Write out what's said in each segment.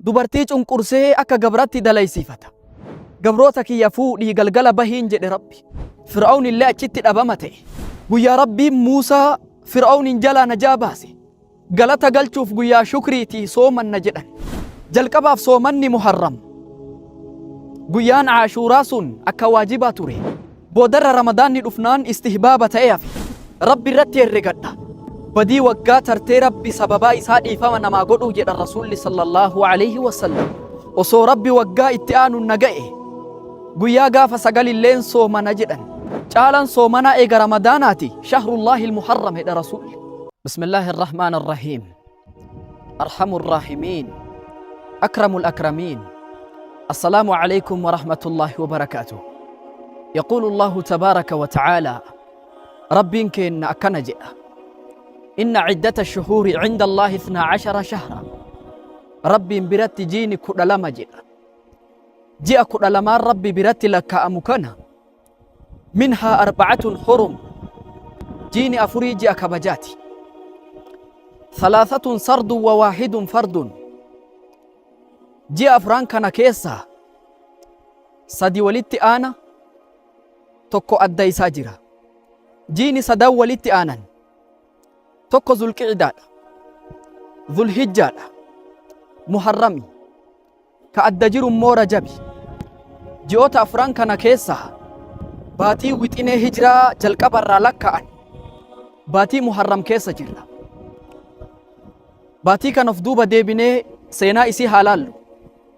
dubartii cunqursee akka gabratti dalaysiifata. Gabroota kiyya fuudhii galgala bahiin jedhe Rabbi. Fir'aawni illee achitti dhabama ta'e. Guyyaa Rabbiin Muusaa Fir'aawnin jalaa najaa baase. Galata galchuuf guyyaa shukriitii soomanna jedhan. Jalqabaaf soomanni Muharram. Guyyaan Aashuuraa sun akka waajibaa ture. Boodarra Ramadaanni dhufnaan istihbaaba ta'ee hafe. Rabbi irratti herregadha. Badii waggaa tartee Rabbi sababaa isaa dhiifama namaa godhuu jedha Rasuulli sallallahu alayhi wasallam. Osoo Rabbi waggaa itti aanu naga'e guyyaa gaafa sagalilleen soomana jedhan. Caalan soomanaa eega Ramadaanaati shahrullaahi al-muharram hedha Rasuulli. Bismillaahi ar-rahmaan ar-rahiim. Arhamu ar-raahimiin. Akramu al-akramiin. Assalaamu alaykum wa rahmatullaahi wa barakaatuh. يقول الله تبارك وتعالى ربين كن أكنا جاء إن عدة الشهور عند الله 12 شهرا ربي برت جيني كل لما جاء كل لما ربي برت لك أمكنا منها 4 حرم جيني أفريجي أكبجاتي 3 سرد و1 فرد جاء فرانكنا كيسا سدي ولدت أنا tokko adda isaa jira. Jiini sadan walitti aanan. Tokko Zulqicdaadha. Zulhijjaadha. Muharrami. Ka adda jiru immoo Rajabi. Ji'oota afran kana keessaa baatii wixinee hijiraa jalqabarraa lakka'an baatii Muharram keessa jirra. Baatii kan of duuba deebinee seenaa isii haalaallu.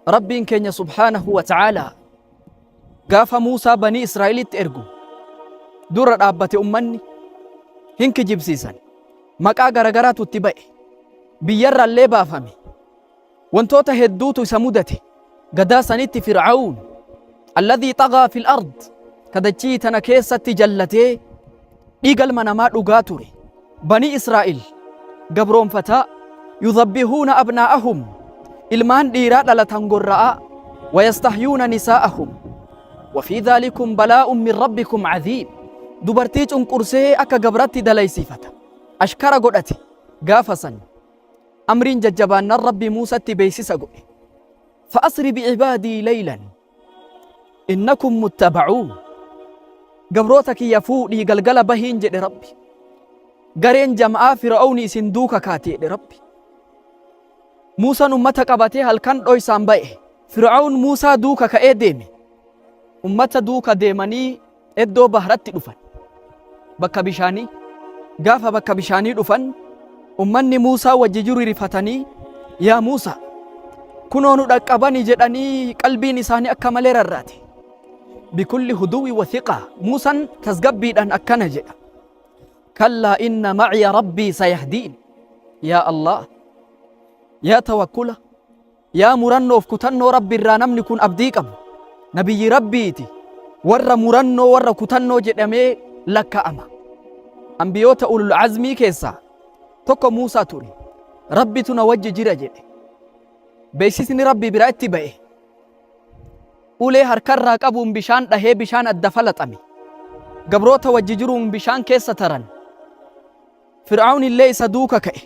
Rabbiin keenya subhaanahu wa ta'aalaa gaafa Muusaa banii Israa'elitti ergu dura dhaabbate ummanni hin kijibsiisan. Maqaa garagaraatu itti ba'e. Biyyarraallee baafame. Wantoota hedduutu isa mudate. Gadaa sanitti Fir'aawun alladhii xagaa fil ard kadachii tana keessatti jallatee dhiigalma namaa dhugaa ture. Banii Israa'el gabroonfataa yudhabbihuuna abnaa'ahum ilmaan dhiiraa dhalatan gorra'aa wayastahyuuna nisaa'ahum وفي ذلكم بلاء من ربكم عظيم دبرتي cunqursee akka gabratti dalaysiifata. Ashkara godhate gaafasan amriin jajjabaannan Rabbi Muusatti beeksisa godhe. فأسر بعبادي ليلا إنكم متبعون gabroota kiyya fuudhii galgala bahiin jedhe Rabbi. Gareen jam'aa Fir'aawni isin duuka kaate jedhe Rabbi. Muusaan ummata qabatee halkan dhoysaan ba'e. Fir'aawn Muusaa duuka ka'ee deeme. Ummata duuka deemanii eddoo bahratti dhufan. Bakka bishaanii. Gaafa bakka bishaanii dhufan ummanni Muusaa wajji jiru rifatanii yaa Muusaa kunoo nu dhaqqabani jedhanii qalbiin isaanii akka malee rarraate. Bikulli huduwi wa thiqaa Muusaan tasgabbiidhaan akkana jedha. Kallaa inna maciya rabbii sayahdiin. Yaa Allah yaa tawakkula yaa murannoof kutannoo Rabbi irraa namni kun abdii qabu. Nabiyyi Rabbiiti warra murannoo warra kutannoo jedhamee lakka'ama. Ambiyoota ulul azmii keessaa tokko Muusaa ture. Rabbitu na wajji jira jedhe. Beeksisni Rabbi biraa itti ba'e. Ulee harkarraa qabuun bishaan dhahee bishaan adda falaxame. Gabroota wajji jiruun bishaan keessa taran. Fir'aawn illee isa duuka ka'e.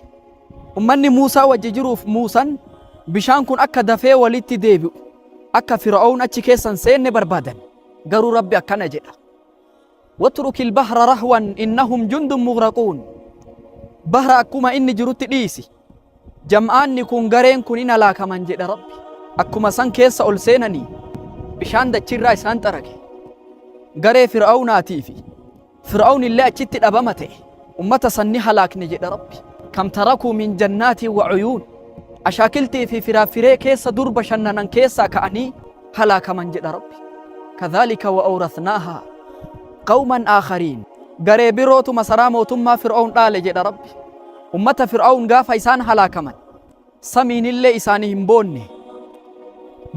Ummanni Muusaa wajji jiruuf Muusaan bishaan kun akka dafee walitti deebi'u. Akka Fir'aawn achi keessan seenne barbaadan. Garuu Rabbi akkana jedha. Watruki al-bahra rahwan innahum jundun mughraquun. Bahra akkuma inni jirutti dhiisi. Jam'aanni kun gareen kun in halaakaman jedha Rabbi. Akkuma san keessa ol seenanii bishaan dachirraa isaan xarage. Garee Fir'aawnaatii fi Fir'aawn illee achitti dhabama ta'e. Ummata sanni halaakne jedha Rabbi. Kam tarakuu min jannaatin wa uyuun. Ashaakiltii fi firaafiree keessa dur bashannanan keessaa ka'anii halaakaman jedha Rabbi. Kadhaalika wa awrathnaahaa qawman aakhariin. Garee birootu masaraa mootummaa Fir'aawn dhaale jedha Rabbi. Ummata Fir'aawn gaafa isaan halaakaman samiin illee isaanii hin boonne.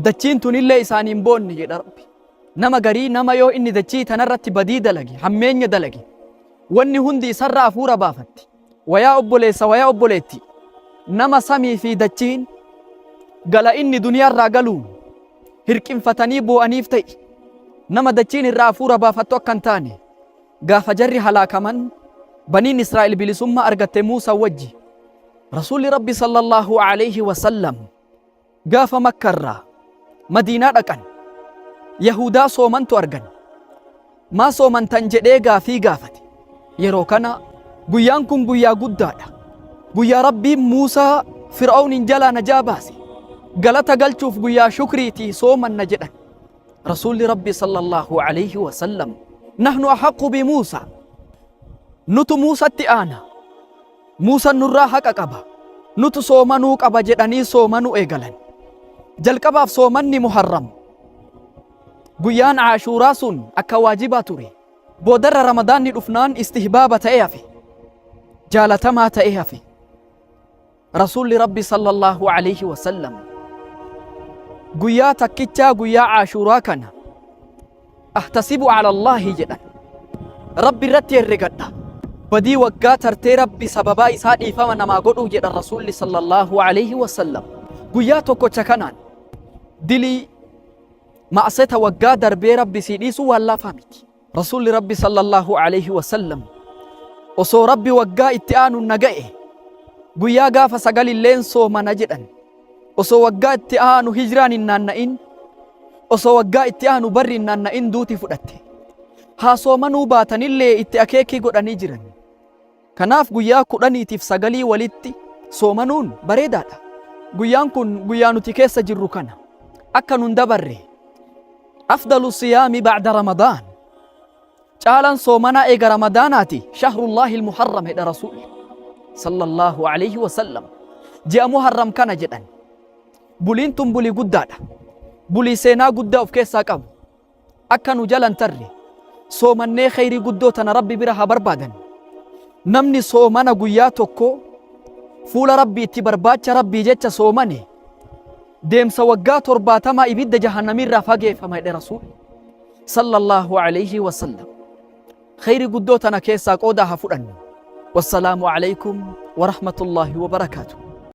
Dachiin tun illee isaanii hin boonne jedha Rabbi. Nama garii nama yoo inni dachii tanarratti badii dalage hammeenya dalage wanni hundi isarraa hafuura baafatti. Wayaa obboleessa wayaa obboleetti. Nama samii fi dachiin gala inni duniyaarraa galuun hirqinfatanii boo'aniif ta'e nama dachiin irraa hafuura baafattu akka hin taane gaafa jarri halaakaman baniin Israa'el bilisummaa argatte Muusaa wajji Rasuulli Rabbi sallallahu alayhi wa sallam gaafa makkarraa madiinaa dhaqan yahudaa soomantu argan maa soomantan jedhee gaafii gaafate yeroo kana guyyaan kun guyyaa guddaadha guyyaa rabbiin Muusaa Fir'aawnin jalaa najaa baase galata galchuuf guyyaa shukriitii soomanna jedhan rasuulli rabbi sallallahu alayhi wa sallam nahnu ahaqqu bi Muusaa nutu Muusatti aana Muusaan nurraa haqa qaba nutu soomanuu qaba jedhanii soomanuu eegalan jalqabaaf soomanni muharram guyyaan Aashuuraa sun akka waajibaa ture boodarra ramadaanni dhufnaan istihbaaba ta'ee hafe jaalatamaa ta'ee hafe rasuulli rabbi sallallahu alayhi wa sallam guyyaa takkichaa guyyaa Aashuuraa kana ahtasibu ala Allaahi jedhan rabbi irratti herregadha badii waggaa tartee rabbi sababaa isaa dhiifama namaa godhuu jedhan rasuulli sallallahu alayhi wa sallam guyyaa tokkocha kanaan dilii ma'aseta waggaa darbee rabbi sii dhiisuu waan laafaa miti rasuulli rabbi sallallahu alayhi wa sallam osoo rabbi waggaa itti aanu naga'e guyyaa gaafa sagalilleen soomana jedhan osoo waggaa itti aanu hijraan hin naanna'in osoo waggaa itti aanu barri hin naanna'in duuti fudhatte haa soomanuu baatanillee itti akeekii godhanii jiran kanaaf guyyaa 19 walitti soomanuun bareedaadha guyyaan kun guyyaa nuti keessa jirru kana akka nun dabarre afdalu siyaami ba'da ramadaan caalan soomanaa eega ramadaanaati shahrullaahi almuharram hedha rasuulli sallallahu alayhi wa sallam ji'a muharram kana jedhan buliin tun bulii guddaadha bulii seenaa guddaa of keessaa qabu akka nu jalan tarre soomannee khayrii guddoo tana rabbi bira haa barbaadan namni soomana guyyaa tokko fuula rabbii itti barbaacha rabbii jecha soomane deemsa waggaa 70 ibidda jahannamirraa fageeffama jedhe rasuul sallallahu alayhi wa sallam khayrii guddoo tana keessaa qooda haa fudhannu wassalaamu alaykum wa rahmatullaahi wa barakaatuh